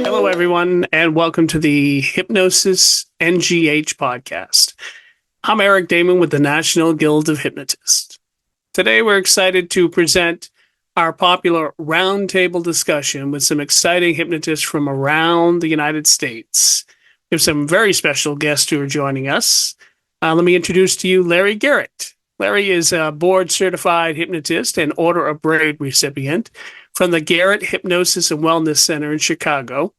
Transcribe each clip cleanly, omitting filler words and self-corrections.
Hello, everyone, and welcome to the Hypnosis NGH podcast. I'm Eric Damon with the National Guild of Hypnotists. Today, we're excited to present our popular roundtable discussion with some exciting hypnotists from around the United States. We have some very special guests who are joining us. Let me introduce to you Larry Garrett. Larry is a board-certified hypnotist and Order of Braid recipient from the Garrett Hypnosis and Wellness Center in Chicago.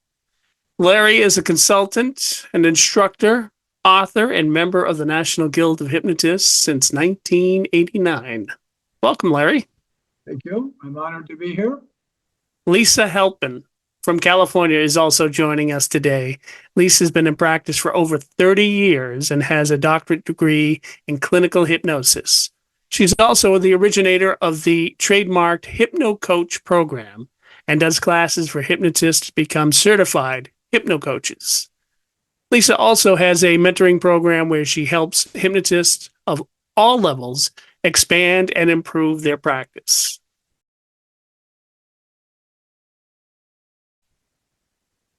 Larry is a consultant, an instructor, author, and member of the National Guild of Hypnotists since 1989. Welcome, Larry. Thank you. I'm honored to be here. Lisa Halpin from California is also joining us today. Lisa's been in practice for over 30 years and has a doctorate degree in clinical hypnosis. She's also the originator of the trademarked Hypno Coach program and does classes for hypnotists to become certified hypno coaches. Lisa also has a mentoring program where she helps hypnotists of all levels expand and improve their practice.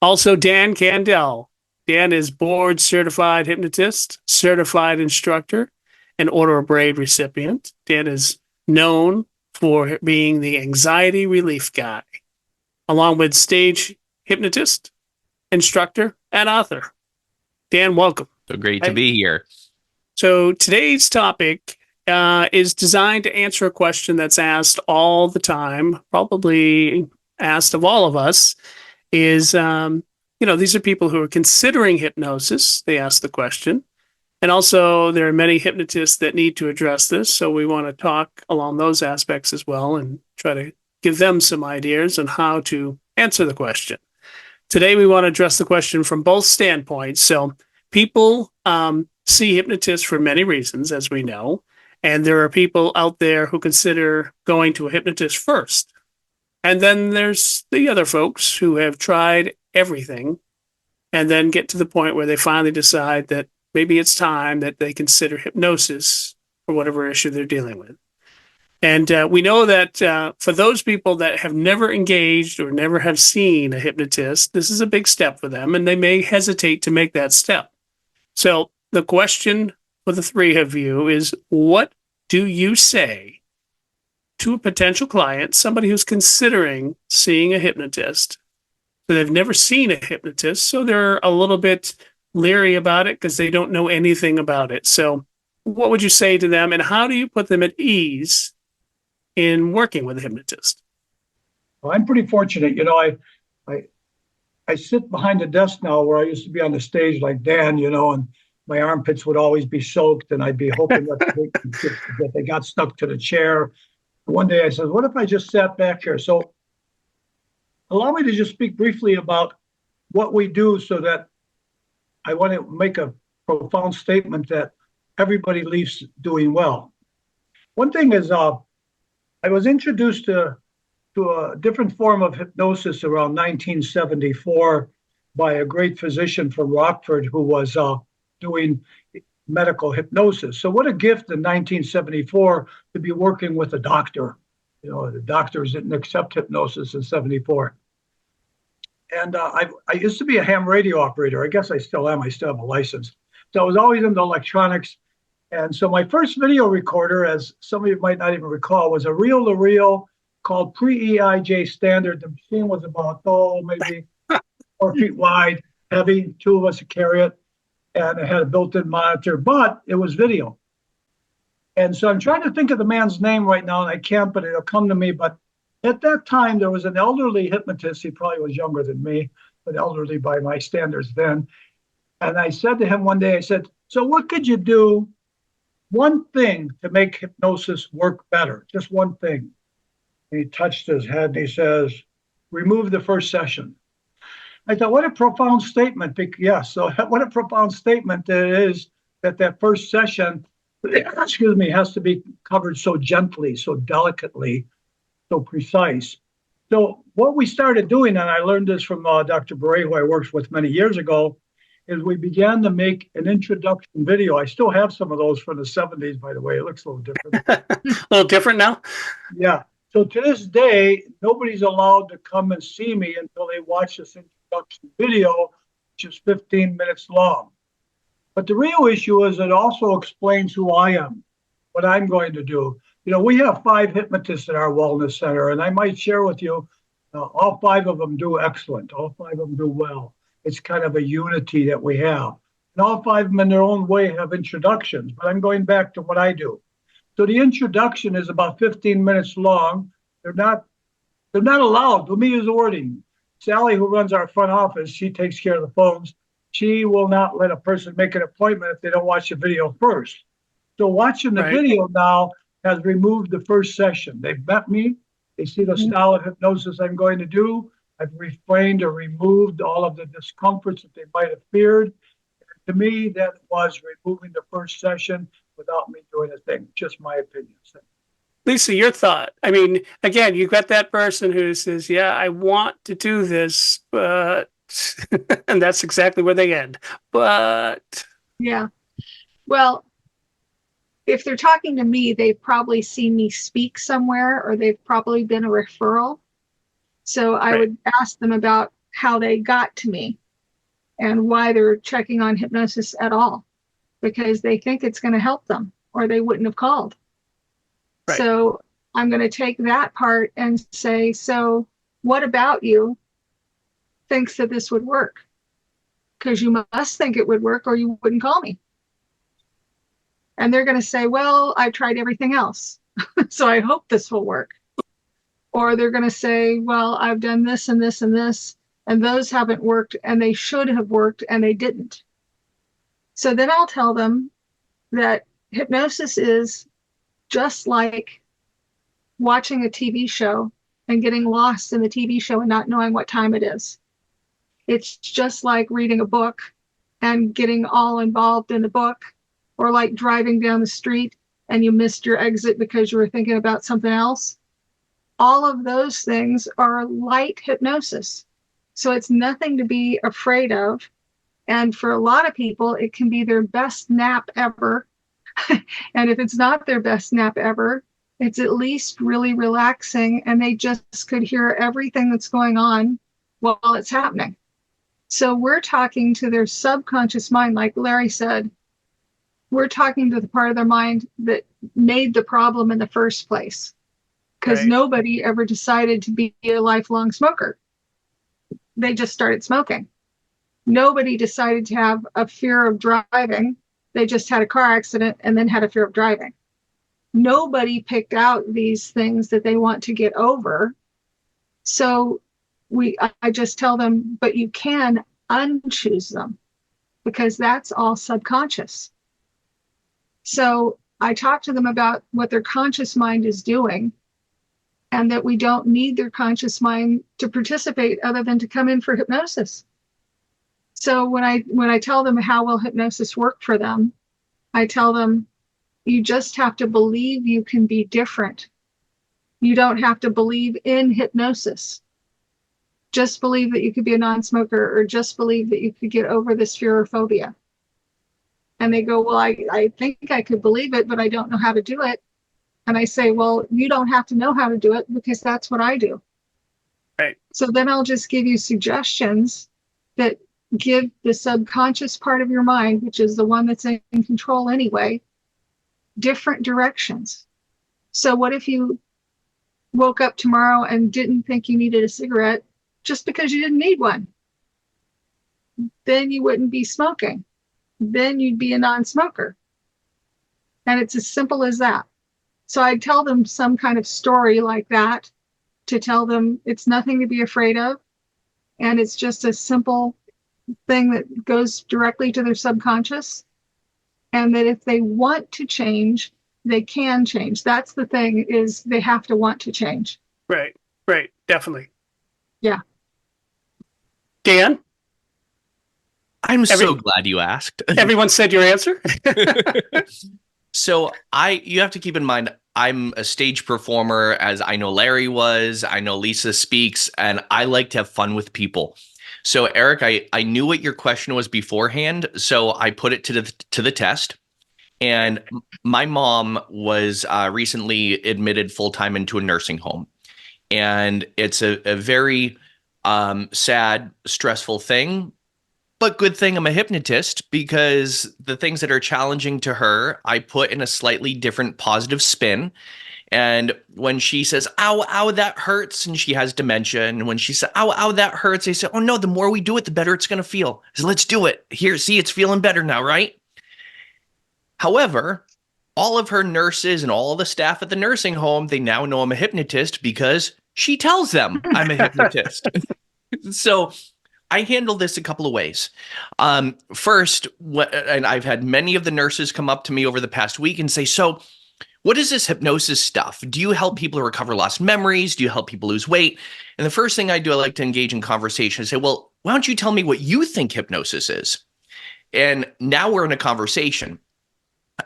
Also, Dan Candell. Dan is board certified hypnotist, certified instructor, and Order of Braid recipient. Dan is known for being the anxiety relief guy, along with stage hypnotist, instructor, and author. Dan, welcome. So great to be here. So today's topic is designed to answer a question that's asked all the time, probably asked of all of us, is, these are people who are considering hypnosis. They ask the question. And also, there are many hypnotists that need to address this. So we want to talk along those aspects as well and try to give them some ideas on how to answer the question. Today, we want to address the question from both standpoints. So people see hypnotists for many reasons, as we know. And there are people out there who consider going to a hypnotist first. And then there's the other folks who have tried everything and then get to the point where they finally decide that maybe it's time that they consider hypnosis for whatever issue they're dealing with. And we know that for those people that have never engaged or never have seen a hypnotist, this is a big step for them, and they may hesitate to make that step. So the question for the three of you is, what do you say to a potential client, somebody who's considering seeing a hypnotist? So they've never seen a hypnotist, so they're a little bit leery about it because they don't know anything about it. So what would you say to them, and how do you put them at ease in working with a hypnotist? Well, I'm pretty fortunate. I sit behind a desk now where I used to be on the stage like Dan, and my armpits would always be soaked, and I'd be hoping that they got stuck to the chair. One day I said, what if I just sat back here? So allow me to just speak briefly about what we do, so that I want to make a profound statement that everybody leaves doing well. One thing is, I was introduced to a different form of hypnosis around 1974 by a great physician from Rockford who was doing medical hypnosis. So what a gift in 1974 to be working with a doctor. The doctors didn't accept hypnosis in 74. And I used to be a ham radio operator. I guess I still am. I still have a license. So I was always into electronics. And so my first video recorder, as some of you might not even recall, was a reel-to-reel called pre-EIJ standard. The machine was about, maybe 4 feet wide, heavy, two of us to carry it. And it had a built-in monitor, but it was video. And so I'm trying to think of the man's name right now, and I can't, but it'll come to me. But at that time, there was an elderly hypnotist. He probably was younger than me, but elderly by my standards then. And I said to him one day, I said, so what could you do, one thing to make hypnosis work better? Just one thing. And he touched his head and he says, remove the first session. I thought, what a profound statement. Yes, so what a profound statement it is that first session, has to be covered so gently, so delicately, so precise. So what we started doing, and I learned this from Dr. Bray, who I worked with many years ago, is we began to make an introduction video. I still have some of those from the 70s, by the way. It looks a little different. A little different now? Yeah. So to this day, nobody's allowed to come and see me until they watch this introduction video, which is 15 minutes long. But the real issue is it also explains who I am, what I'm going to do. You know, we have 5 hypnotists in our wellness center, and I might share with you, all 5 of them do excellent. All 5 of them do well. It's kind of a unity that we have. And all 5 of them in their own way have introductions, but I'm going back to what I do. So the introduction is about 15 minutes long. They're not allowed. Let me use the wording. Sally, who runs our front office, she takes care of the phones. She will not let a person make an appointment if they don't watch the video first. So watching the video now has removed the first session. They've met me. They see the style of hypnosis I'm going to do. I've refrained or removed all of the discomforts that they might have feared. To me, that was removing the first session without me doing a thing. Just my opinion. Lisa, your thought. I mean, again, you got that person who says, yeah, I want to do this, but, and that's exactly where they end. But, yeah. Well, if they're talking to me, they've probably seen me speak somewhere, or they've probably been a referral. So I would ask them about how they got to me and why they're checking on hypnosis at all, because they think it's going to help them or they wouldn't have called. Right. So I'm going to take that part and say, so what about you thinks that this would work? Because you must think it would work or you wouldn't call me. And they're going to say, well, I've tried everything else, so I hope this will work. Or they're going to say, well, I've done this and this and this, and those haven't worked, and they should have worked, and they didn't. So then I'll tell them that hypnosis is just like watching a TV show and getting lost in the TV show and not knowing what time it is. It's just like reading a book and getting all involved in the book, or like driving down the street and you missed your exit because you were thinking about something else. All of those things are light hypnosis. So it's nothing to be afraid of. And for a lot of people, it can be their best nap ever. And if it's not their best nap ever, it's at least really relaxing, and they just could hear everything that's going on while it's happening. So we're talking to their subconscious mind, like Larry said. We're talking to the part of their mind that made the problem in the first place, because nobody ever decided to be a lifelong smoker. They just started smoking. Nobody decided to have a fear of driving. They just had a car accident and then had a fear of driving. Nobody picked out these things that they want to get over. So I just tell them, but you can unchoose them, because that's all subconscious. So I talk to them about what their conscious mind is doing, and that we don't need their conscious mind to participate other than to come in for hypnosis. So when I tell them how will hypnosis work for them, I tell them, you just have to believe you can be different. You don't have to believe in hypnosis. Just believe that you could be a non-smoker, or just believe that you could get over this fear or phobia. And they go, well, I think I could believe it, but I don't know how to do it. And I say, well, you don't have to know how to do it, because that's what I do. Right. So then I'll just give you suggestions that give the subconscious part of your mind, which is the one that's in control anyway, different directions. So what if you woke up tomorrow and didn't think you needed a cigarette just because you didn't need one? Then you wouldn't be smoking. Then you'd be a non-smoker. And it's as simple as that. So I'd tell them some kind of story like that, to tell them it's nothing to be afraid of. And it's just a simple thing that goes directly to their subconscious. And that if they want to change, they can change. That's the thing, is they have to want to change. Right. Definitely. Yeah. Dan? I'm so glad you asked. Everyone said your answer? So you have to keep in mind, I'm a stage performer, as I know Larry was, I know Lisa speaks, and I like to have fun with people. So Eric, I knew what your question was beforehand, so I put it to the test. And my mom was recently admitted full-time into a nursing home. And it's a very sad, stressful thing. But good thing I'm a hypnotist, because the things that are challenging to her, I put in a slightly different positive spin. And when she says, ow, ow, that hurts, and she has dementia, and when she says, ow, ow, that hurts, I say, oh no, the more we do it, the better it's going to feel. I say, let's do it. Here, see, it's feeling better now, right? However, all of her nurses and all the staff at the nursing home, they now know I'm a hypnotist because she tells them I'm a hypnotist. So I handle this a couple of ways. First, and I've had many of the nurses come up to me over the past week and say, so what is this hypnosis stuff? Do you help people recover lost memories? Do you help people lose weight? And the first thing I do, I like to engage in conversation and say, well, why don't you tell me what you think hypnosis is? And now we're in a conversation.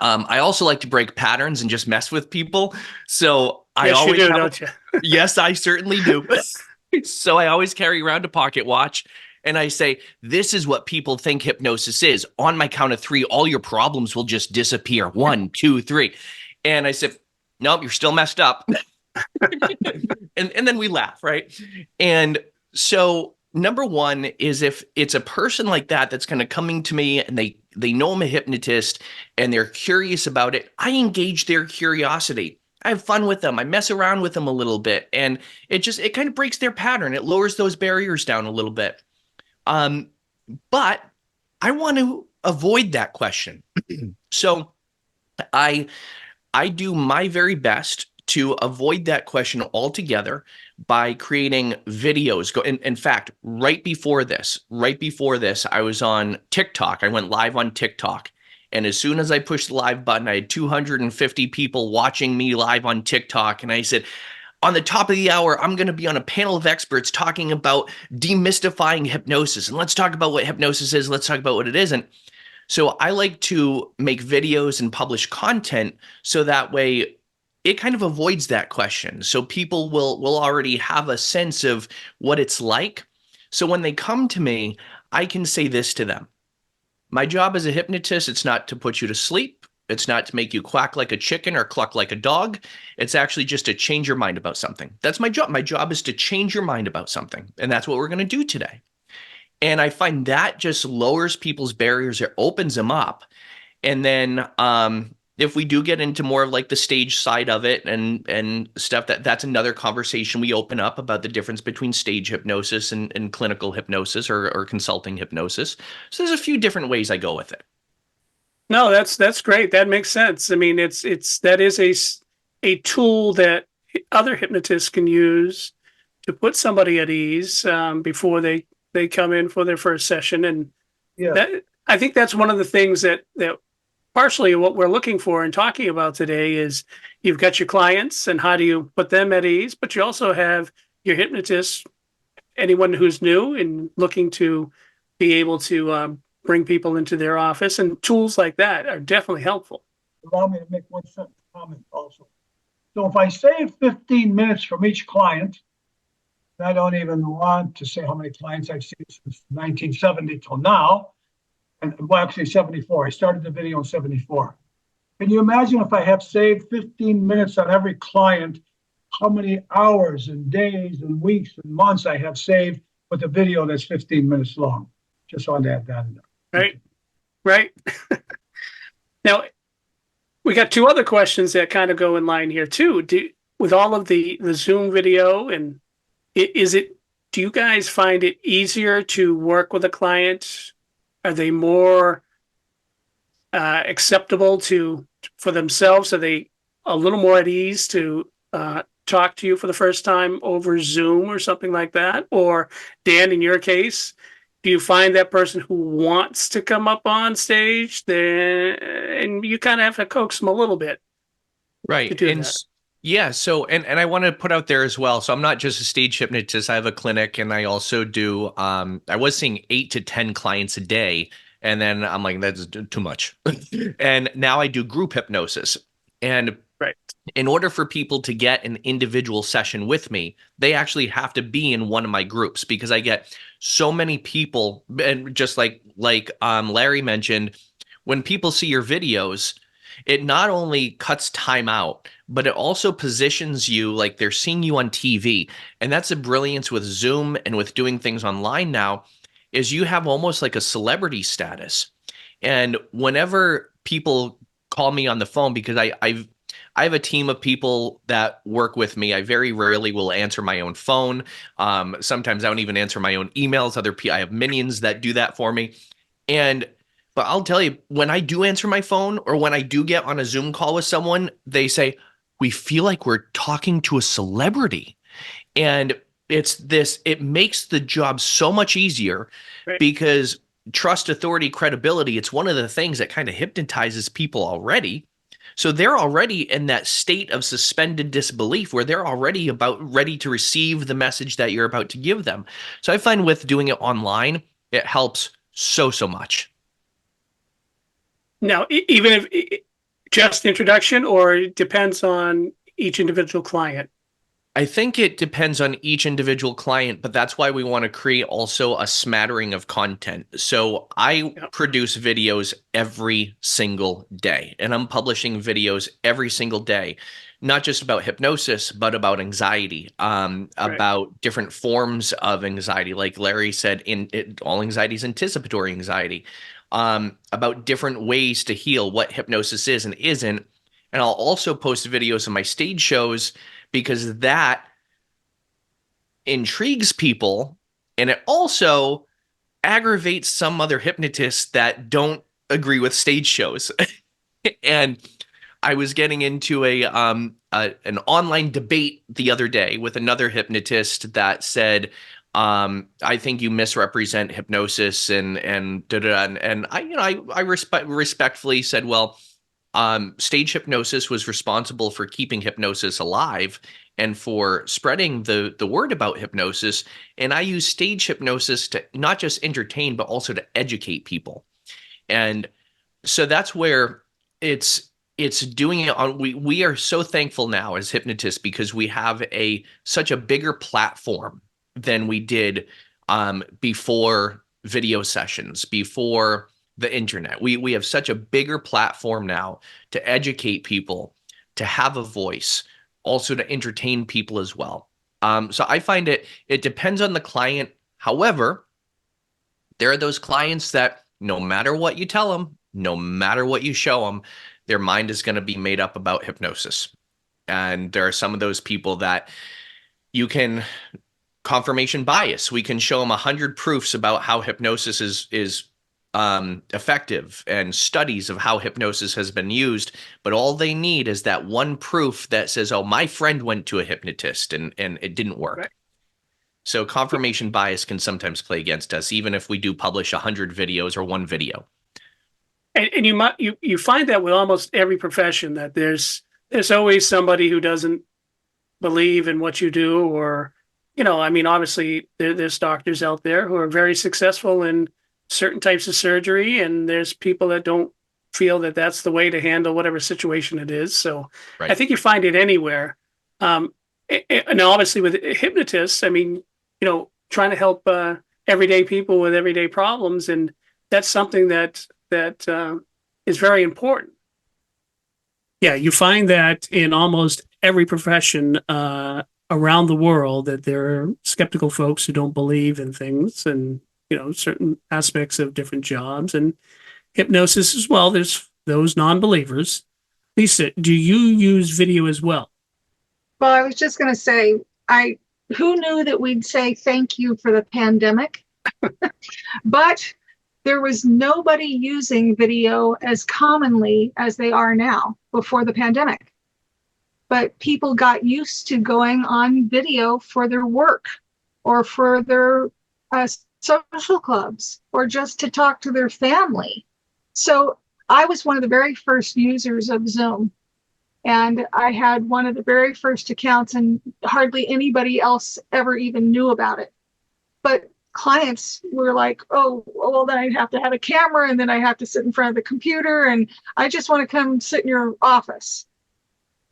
I also like to break patterns and just mess with people. So I Yes, you always do, have don't you? Yes, I certainly do. So I always carry around a pocket watch, and I say, this is what people think hypnosis is. On my count of 3, all your problems will just disappear. 1, 2, 3. And I said, nope, you're still messed up. and then we laugh, right? And so number one is, if it's a person like that that's kind of coming to me and they know I'm a hypnotist and they're curious about it, I engage their curiosity. I have fun with them. I mess around with them a little bit, and it kind of breaks their pattern. It lowers those barriers down a little bit. But I want to avoid that question. So I do my very best to avoid that question altogether by creating videos. In fact, right before this, I was on TikTok. I went live on TikTok. And as soon as I pushed the live button, I had 250 people watching me live on TikTok. And I said, on the top of the hour, I'm going to be on a panel of experts talking about demystifying hypnosis. And let's talk about what hypnosis is. Let's talk about what it isn't. So I like to make videos and publish content so that way it kind of avoids that question. So people will already have a sense of what it's like. So when they come to me, I can say this to them. My job as a hypnotist, it's not to put you to sleep. It's not to make you quack like a chicken or cluck like a dog. It's actually just to change your mind about something. That's my job. My job is to change your mind about something. And that's what we're going to do today. And I find that just lowers people's barriers. It opens them up. And then if we do get into more of like the stage side of it and stuff, that's another conversation we open up about the difference between stage hypnosis and clinical hypnosis or consulting hypnosis. So there's a few different ways I go with it. No, that's great. That makes sense. I mean, that is a tool that other hypnotists can use to put somebody at ease before they come in for their first session. And Yeah. I think that's one of the things that partially what we're looking for and talking about today is you've got your clients and how do you put them at ease, but you also have your hypnotists, anyone who's new and looking to be able to bring people into their office, and tools like that are definitely helpful. Allow me to make one sentence comment also. So if I save 15 minutes from each client, I don't even want to say how many clients I've seen since 1970 till now. And well, actually 74. I started the video in 74. Can you imagine if I have saved 15 minutes on every client, how many hours and days and weeks and months I have saved with a video that's 15 minutes long? Just on that. Right. Now, we got 2 other questions that kind of go in line here too. With all of the Zoom video, and do you guys find it easier to work with a client? Are they more acceptable for themselves? Are they a little more at ease to talk to you for the first time over Zoom or something like that? Or Dan, in your case, do you find that person who wants to come up on stage and you kind of have to coax them a little bit? Right. To do that? Yeah. So, and I want to put out there as well. So I'm not just a stage hypnotist. I have a clinic, and I also do, I was seeing 8 to 10 clients a day. And then I'm like, that's too much. And now I do group hypnosis. And Right. in order for people to get an individual session with me, they actually have to be in one of my groups, because I get so many people. And just like Larry mentioned, when people see your videos, it not only cuts time out, but it also positions you like they're seeing you on TV. And that's the brilliance with Zoom and with doing things online now, is you have almost like a celebrity status. And whenever people call me on the phone, because I have a team of people that work with me. I very rarely will answer my own phone. Sometimes I don't even answer my own emails. I have minions that do that for me. But I'll tell you, when I do answer my phone or when I do get on a Zoom call with someone, they say, we feel like we're talking to a celebrity. And it makes the job so much easier Right. because trust, authority, credibility, it's one of the things that kind of hypnotizes people already. So they're already in that state of suspended disbelief where they're already about ready to receive the message that you're about to give them. So I find with doing it online, it helps so much. Now, even if just introduction, or it depends on each individual client. I think it depends on each individual client, but that's why we want to create also a smattering of content. So I produce videos every single day, and I'm publishing videos every single day, not just about hypnosis, but about anxiety, about different forms of anxiety. Like Larry said, all anxiety is anticipatory anxiety, about different ways to heal, what hypnosis is and isn't. And I'll also post videos of my stage shows because that intrigues people, and it also aggravates some other hypnotists that don't agree with stage shows. And I was getting into an online debate the other day with another hypnotist that said, I think you misrepresent hypnosis and I respectfully said, well, stage hypnosis was responsible for keeping hypnosis alive and for spreading the word about hypnosis. And I use stage hypnosis to not just entertain, but also to educate people. And so that's where it's doing it on. We are so thankful now as hypnotists because we have such a bigger platform than we did before video sessions, before the internet. We have such a bigger platform now to educate people, to have a voice, also to entertain people as well. So I find it depends on the client. However, there are those clients that no matter what you tell them, no matter what you show them, their mind is going to be made up about hypnosis. And there are some of those people that you can confirmation bias. We can show them 100 proofs about how hypnosis is effective and studies of how hypnosis has been used, but all they need is that one proof that says, oh, my friend went to a hypnotist and it didn't work. Right. So confirmation bias can sometimes play against us, even if we do publish 100 videos or one video. And you find that with almost every profession, that there's always somebody who doesn't believe in what you do, or I mean, obviously there's doctors out there who are very successful in certain types of surgery, and there's people that don't feel that that's the way to handle whatever situation it is. So Right. I think you find it anywhere. And obviously with hypnotists, I mean, trying to help everyday people with everyday problems, and that's something that is very important. Yeah, you find that in almost every profession around the world, that there are skeptical folks who don't believe in things, and certain aspects of different jobs, and hypnosis as well. There's those non-believers. Lisa, do you use video as well? Well, I was just going to say, who knew that we'd say thank you for the pandemic? But there was nobody using video as commonly as they are now before the pandemic. But people got used to going on video for their work or for their social clubs or just to talk to their family. So I was one of the very first users of Zoom. And I had one of the very first accounts, and hardly anybody else ever even knew about it. But clients were like, oh, well, then I have to have a camera, and then I have to sit in front of the computer, and I just want to come sit in your office.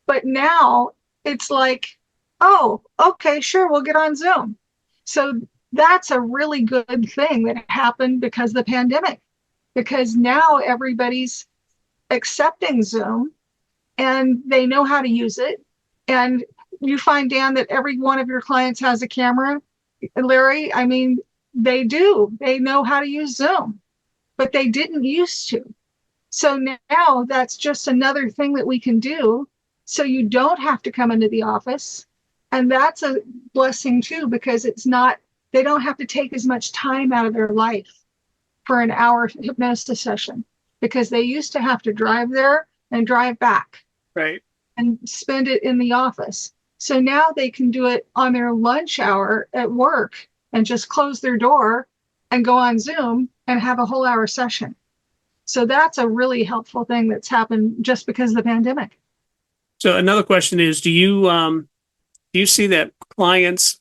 But now it's like, oh, okay, sure, we'll get on Zoom. So that's a really good thing that happened because of the pandemic, because now everybody's accepting Zoom. and they know how to use it. And you find, Dan, that every one of your clients has a camera. Larry, I mean, they do. They know how to use Zoom, but they didn't used to. So now that's just another thing that we can do. So you don't have to come into the office. And that's a blessing too, because they don't have to take as much time out of their life for an hour hypnosis session, because they used to have to drive there and drive back. Right. And spend it in the office. So now they can do it on their lunch hour at work and just close their door and go on Zoom and have a whole hour session. So that's a really helpful thing that's happened just because of the pandemic. So another question is, do you see that clients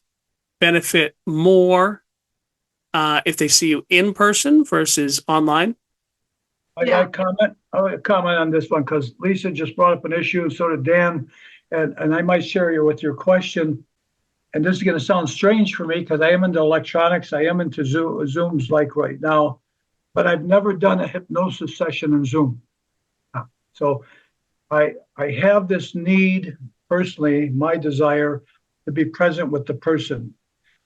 benefit more if they see you in person versus online? I would comment on this one because Lisa just brought up an issue, and so did Dan, and I might share with your question. And this is going to sound strange for me because I am into electronics. I am into Zooms like right now, but I've never done a hypnosis session in Zoom. So I have this need personally, my desire to be present with the person,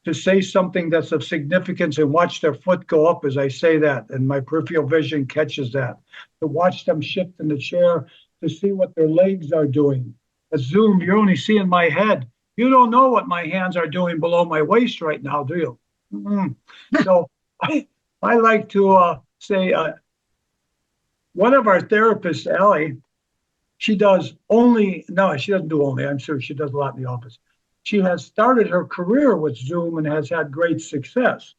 to say something that's of significance and watch their foot go up as I say that, and my peripheral vision catches that, to watch them shift in the chair, to see what their legs are doing. At Zoom, you're only seeing my head. You don't know what my hands are doing below my waist right now, do you? Mm-hmm. So I like to say, one of our therapists, Allie, she doesn't do only, I'm sure she does a lot in the office. She has started her career with Zoom and has had great success.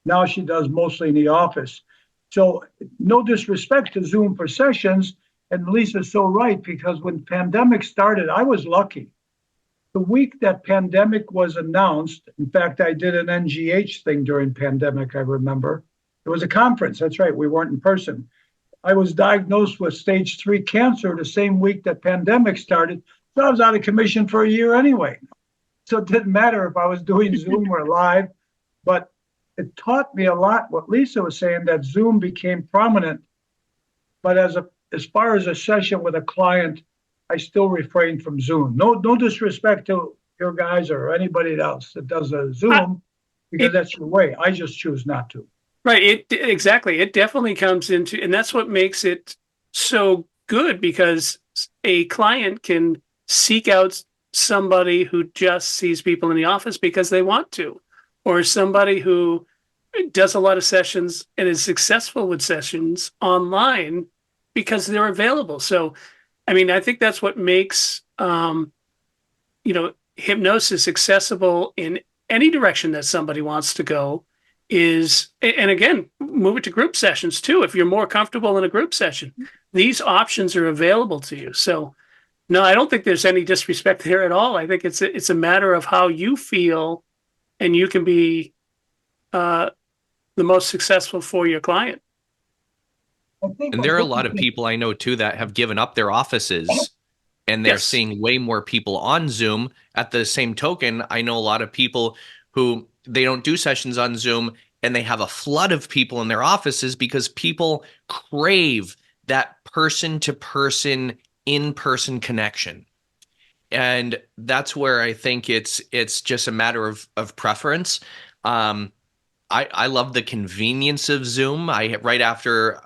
Now she does mostly in the office. So no disrespect to Zoom for sessions, and Lisa's so right, because when pandemic started, I was lucky. The week that pandemic was announced, in fact, I did an NGH thing during pandemic, I remember. It was a conference, that's right, we weren't in person. I was diagnosed with stage 3 cancer the same week that pandemic started, so I was out of commission for a year anyway. So it didn't matter if I was doing Zoom or live, but it taught me a lot, what Lisa was saying, that Zoom became prominent. But as far as a session with a client, I still refrain from Zoom. No disrespect to your guys or anybody else that does a Zoom, because that's your way. I just choose not to. Right. Exactly. It definitely comes into, and that's what makes it so good, because a client can seek out somebody who just sees people in the office because they want to, or somebody who does a lot of sessions and is successful with sessions online because they're available. So, I mean, I think that's what makes, hypnosis accessible in any direction that somebody wants to go is, and again, move it to group sessions too. If you're more comfortable in a group session, these options are available to you. So, no, I don't think there's any disrespect there at all. I think it's a matter of how you feel, and you can be the most successful for your client. And there are a lot of people I know too that have given up their offices and they're seeing way more people on Zoom. At the same token, I know a lot of people who they don't do sessions on Zoom and they have a flood of people in their offices because people crave that person-to-person, in-person connection. And that's where I think it's just a matter of preference. I love the convenience of Zoom. Right after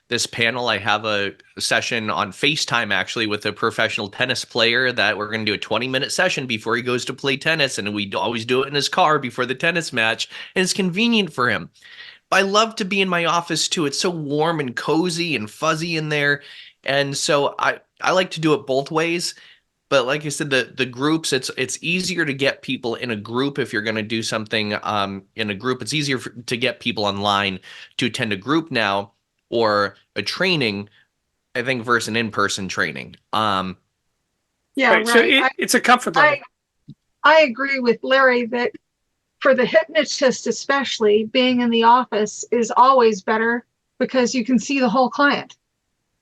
this panel, I have a session on FaceTime actually with a professional tennis player that we're going to do a 20-minute session before he goes to play tennis, and we always do it in his car before the tennis match, and it's convenient for him. But I love to be in my office too. It's so warm and cozy and fuzzy in there, and so I like to do it both ways. But like I said, the groups, it's easier to get people in a group if you're going to do something in a group. It's easier to get people online to attend a group now or a training, I think, versus an in-person training. Yeah, right. So it's a comfort level. I agree with Larry that for the hypnotist especially, being in the office is always better because you can see the whole client.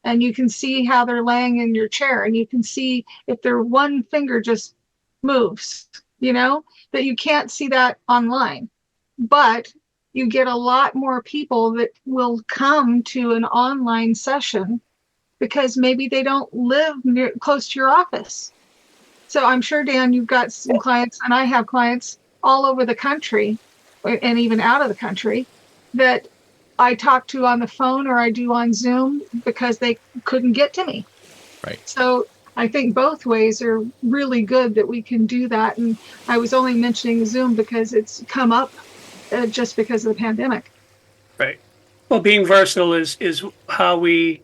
And you can see how they're laying in your chair, and you can see if their one finger just moves, that you can't see that online. But you get a lot more people that will come to an online session because maybe they don't live close to your office. So I'm sure, Dan, you've got some clients, and I have clients all over the country and even out of the country that I talk to on the phone or I do on Zoom because they couldn't get to me. Right. So I think both ways are really good that we can do that. And I was only mentioning Zoom because it's come up just because of the pandemic. Right. Well, being versatile is how we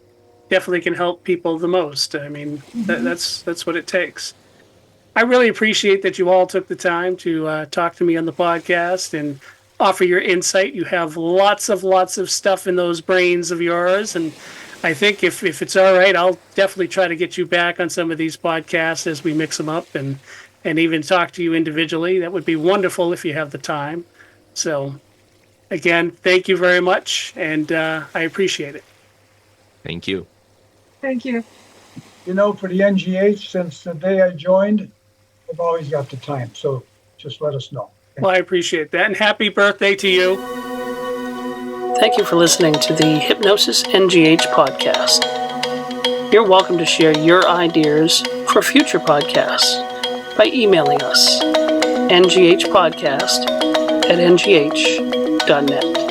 definitely can help people the most. I mean, that's what it takes. I really appreciate that you all took the time to talk to me on the podcast and offer your insight. You have lots of stuff in those brains of yours, and I think if it's all right, I'll definitely try to get you back on some of these podcasts as we mix them up and even talk to you individually. That would be wonderful if you have the time. So, again, thank you very much, and I appreciate it. Thank you. Thank you. You know, for the NGH, since the day I joined, I've always got the time. So just let us know. Well, I appreciate that, and happy birthday to you. Thank you for listening to the Hypnosis NGH podcast. You're welcome to share your ideas for future podcasts by emailing us, nghpodcast@ngh.net.